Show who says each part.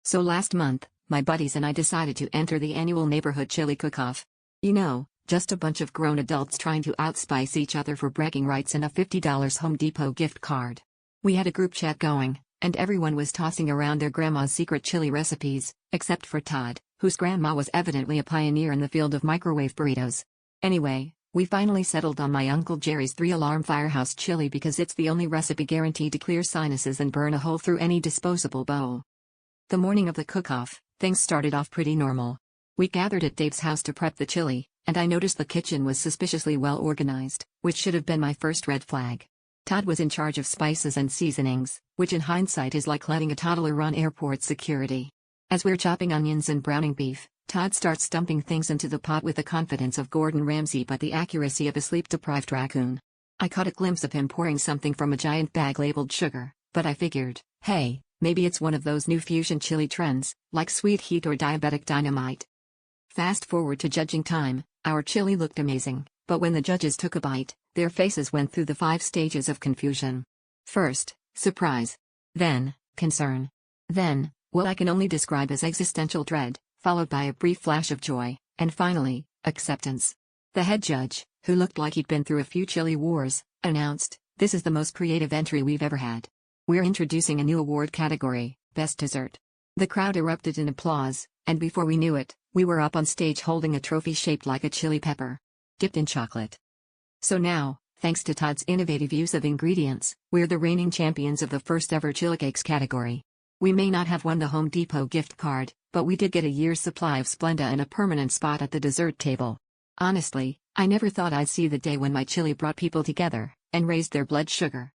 Speaker 1: So last month, my buddies and I decided to enter the annual neighborhood chili cook-off. You know, just a bunch of grown adults trying to outspice each other for bragging rights and a $50 Home Depot gift card. We had a group chat going, and everyone was tossing around their grandma's secret chili recipes, except for Todd, whose grandma was evidently a pioneer in the field of microwave burritos. Anyway, we finally settled on my Uncle Jerry's 3-alarm firehouse chili because it's the only recipe guaranteed to clear sinuses and burn a hole through any disposable bowl. The morning of the cook-off, things started off pretty normal. We gathered at Dave's house to prep the chili, and I noticed the kitchen was suspiciously well organized, which should have been my first red flag. Todd was in charge of spices and seasonings, which in hindsight is like letting a toddler run airport security. As we're chopping onions and browning beef, Todd starts dumping things into the pot with the confidence of Gordon Ramsay but the accuracy of a sleep-deprived raccoon. I caught a glimpse of him pouring something from a giant bag labeled sugar, but I figured, hey, maybe it's one of those new fusion chili trends, like sweet heat or diabetic dynamite. Fast forward to judging time, our chili looked amazing, but when the judges took a bite, their faces went through the 5 stages of confusion. First, surprise. Then, concern. Then, what I can only describe as existential dread, followed by a brief flash of joy, and finally, acceptance. The head judge, who looked like he'd been through a few chili wars, announced, "This is the most creative entry we've ever had. We're introducing a new award category, Best Dessert." The crowd erupted in applause, and before we knew it, we were up on stage holding a trophy shaped like a chili pepper, dipped in chocolate. So now, thanks to Todd's innovative use of ingredients, we're the reigning champions of the first ever chili cakes category. We may not have won the Home Depot gift card, but we did get a year's supply of Splenda and a permanent spot at the dessert table. Honestly, I never thought I'd see the day when my chili brought people together and raised their blood sugar.